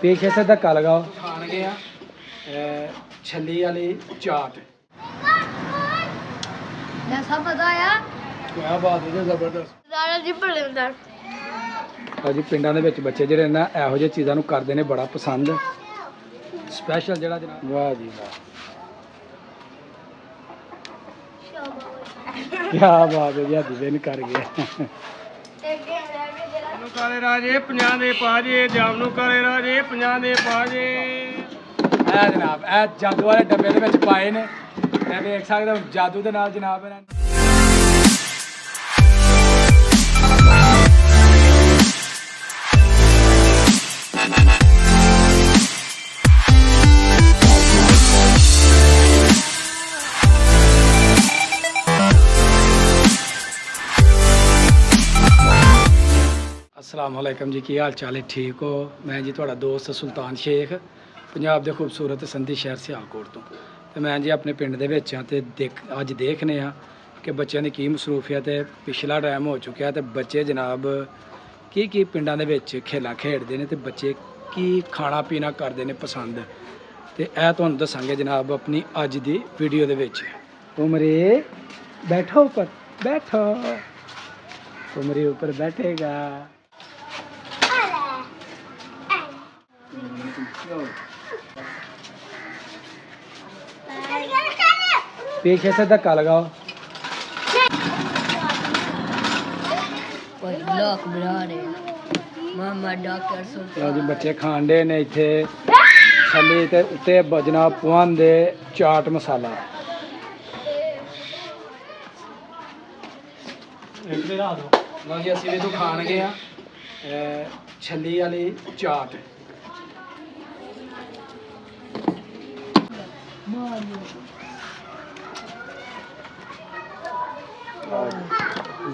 पीछे से धक्का लगाओ। खान गए छली वाली चाट। क्या बात है, जबरदस्त। जी पिंडां दे विच बच्चे जिहड़े ना इहो जिही चीज़ां नूं करदे ने बड़ा पसंद। स्पैशल जिहड़ा जनाब, वाह जी वाह, क्या बात है जी, हद दिन कर गया। काले राजे 50 दे पाजे, जामनू काले राजे 50 दे पाजे। ए जनाब ए जादू वाले डब्बे दे विच पाए ने, मैं देख सकदा हूं जादू दे नाल जनाब इन्हां ने। अस्सलाम वालेकुम जी, की हाल चाल है? ठीक हो? मैं जी थोड़ा दोस्त सुल्तान शेख, पंजाब के खूबसूरत संधी शहर सियालकोट तो मैं जी अपने पिंड दे विच हां ते अज देखने कि बच्चों की की मसरूफियत है। पिछला टाइम हो चुका है तो बच्चे जनाब की पिंडां दे विच खेलां खेडदे ने ते बच्चे की खाना पीना करते हैं पसंद, तो यह तुहानूं दसांगे जनाब अपनी अज की वीडियो दे विच। उमरे बैठो ऊपर, बैठो उमरे ऊपर बैठेगा। पीछे से धक्का लगाओ। जी बच्चे खान डे ने इत्थे छली ते उत्ते जनाब पवांदे चाट मसाला। लो जी असीं भी तो खान गए छली वाली चाट।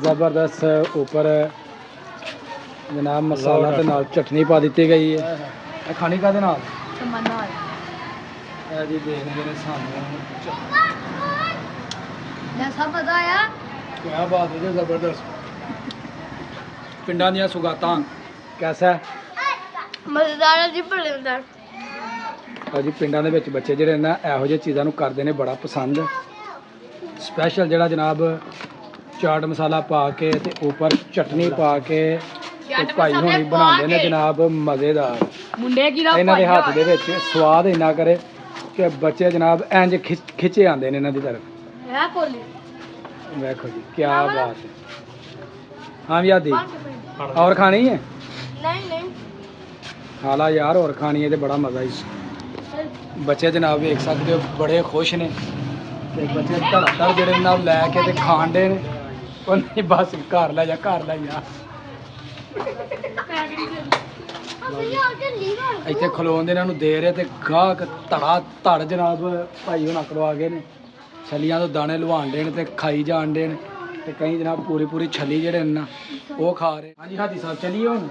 जबरदस्त ऊपर जनाब मसाला के नाल चटनी पा दी गई है। खानी का जी देखने ने सामने क्या बात है, जबरदस्त। पिंडां दियां सुगातां कैसा है? मजेदार जी, बड़े मजेदार। जी पिंडां दे विच बच्चे जिहड़े ना इहो जिही चीज़ां नूं करदे ने बड़ा पसंद। स्पैशल जिहड़ा जनाब चाट मसाला पा के ते ऊपर चटनी पा के भाई होनी बनाते ने जनाब मज़ेदार। इन्हां दे हत्थ दे विच स्वाद इन्ना करे कि बच्चे जनाब इंज खिच्चे आंदे ने इन्हां दी तरफ। देखो जी क्या बात है। हाँ भी आदि और खानी है? नहीं खाला यार, और खानी है तो बड़ा मज़ा ही। बच्चे जनाब देख सकते हो बड़े खुश ने ते बच्चे धड़ाधड़ जेह्ड़े ना लैके ते खान दे ने। नहीं बस घर लै जा, घर लै जा। इत्थे खलोन इन्हों दे रहे थे गाहक धड़ा धड़ जनाब भाई हुण कड़वा गए ने। छलियां तो दाने लुहान दे ते खाई जान दे ते कई जनाब पूरी छली जेह्ड़े ना वो खा रहे। हाँ जी हादी साहब चलिए हुण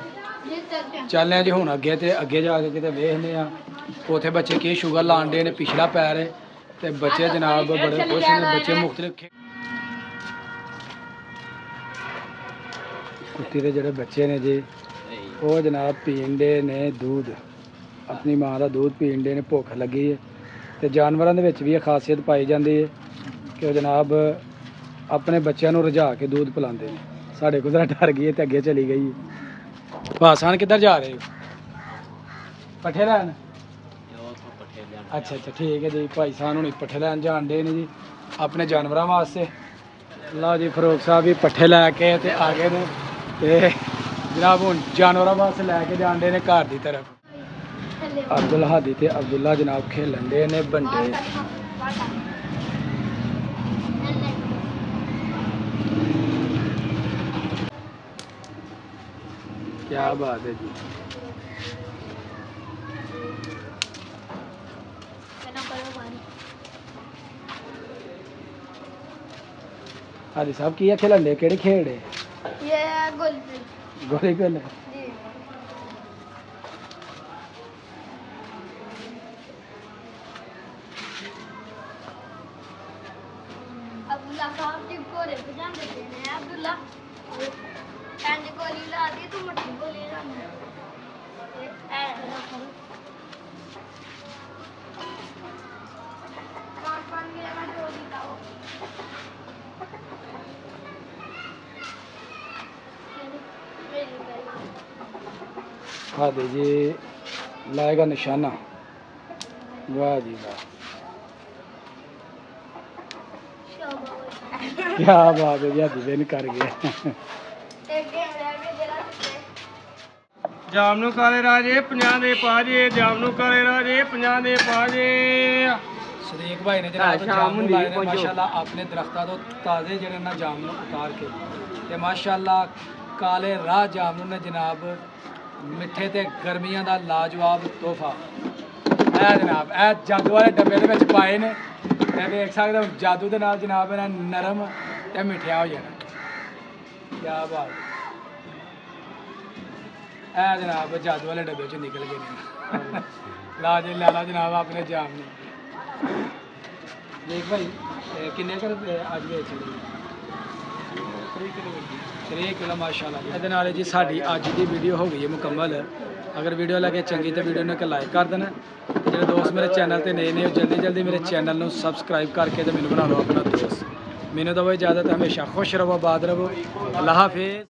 चलने जी हुण अगे ते अगे जाके किते वेखने आ उत्थे बच्चे की शुगर लान दे ने। पिछला पैर ते बच्चे जनाब बड़े खुश ने। बच्चे मुख्तलिफ कुत्ती के जोड़े बच्चे ने जी वो जनाब पीन दे ने दूध, अपनी माँ का दूध पीन दे ने। भुख लगी है तो जानवरों के विच भी यह खासियत पाई जाती है कि वो जनाब अपने बच्चों को रझा के दूध पिलाते हैं। साढ़े को जरा डर गई है तो अगे चली गई। भासान किधर जा रहे हो? पट्ठे लैन? अच्छा अच्छा ठीक है जी। भाई साहब हुण पट्ठे लैन जान दे ने जी अपने जानवरों वास्ते। लो जी फरूक साहब भी पट्ठे लैके ते आ गए ने ते जनाब हुण जानवरों वास्ते लैके जान दे ने घर की तरफ। अब्दुल हादी ते अब्दुल्ला जनाब खेलन दे ने बंटे। क्या बात है जी। हादी साहब की खेलन दे? केड़ी खेड है? ये गोली गोली खेल। जी। अब्दुल्ला साहब जी गोले बजाते हैं। अब्दुल्ला गोली ला दी तो मट्टी गोली ला हाँ दीजिए लाएगा निशाना। वाह जी वाह, ਸ਼ਾਬਾਸ਼ क्या बात है जी, हद दिन कर गया। ਇੱਕ ਗੇਮ ਰਹਿ ਗਿਆ ਜਿਹੜਾ ਜਾਮ ਨੂੰ ਕਾਲੇ ਰਾਜੇ 50 ਦੇ ਪਾਜੇ, ਜਾਮ ਨੂੰ ਕਾਲੇ ਰਾਜੇ 50 ਦੇ ਪਾਜੇ। सदीक भाई ने जनाब शाम जामुन हुंदी लाए ने पहुंचो। माशाल्लाह अपने दरख्तां तो ताज़े जड़े ना जामुन उतार के ते माशाल्लाह काले राह जामुन ने जनाब मिठे ते गर्मियां दा लाजवाब तोहफा ए जनाब ए जादू वाले डब्बे दे विच पाए ने ते देख सकदे हो जादू दे नाल जनाब इन्हां नरम ते मिठिया हो जाना। क्या बात ए जनाब जादू वाले डब्बे चों निकल गए ने। लाज ला जनाब अपने जाम ने। देख भाई किन्ने कर ਅੱਜ ਵੇਚ ਲਈ 3 ਕਿਲੋ ਮਾਸ਼ਾਅੱਲਾ। ਇਹਦੇ ਨਾਲ ਜੀ ਸਾਡੀ ਅੱਜ ਦੀ ਵੀਡੀਓ ਹੋ ਗਈ ਹੈ ਮੁਕੰਮਲ। ਅਗਰ ਵੀਡੀਓ ਲੱਗੇ ਚੰਗੀ ਤਾਂ ਵੀਡੀਓ ਨੂੰ ਇੱਕ ਲਾਈਕ ਕਰ ਦੇਣਾ ਤੇ ਜਿਹੜੇ ਦੋਸਤ ਮੇਰੇ ਚੈਨਲ ਤੇ ਨਏ ਨੇ ਉਹ ਜਲਦੀ ਮੇਰੇ ਚੈਨਲ ਨੂੰ ਸਬਸਕ੍ਰਾਈਬ ਕਰਕੇ ਤੇ ਮੈਨੂੰ ਬਣਾ ਲਓ ਆਪਣਾ ਦੋਸਤ। ਮੈਨੂੰ ਤਾਂ ਉਹ ਇਜਾਜ਼ਤ ਹੈ, ਹਮੇਸ਼ਾ ਖੁਸ਼ ਰਹੋ, ਆਬਾਦ ਰਹੋ। ਅੱਲਾਹ ਹਾਫਿਜ਼।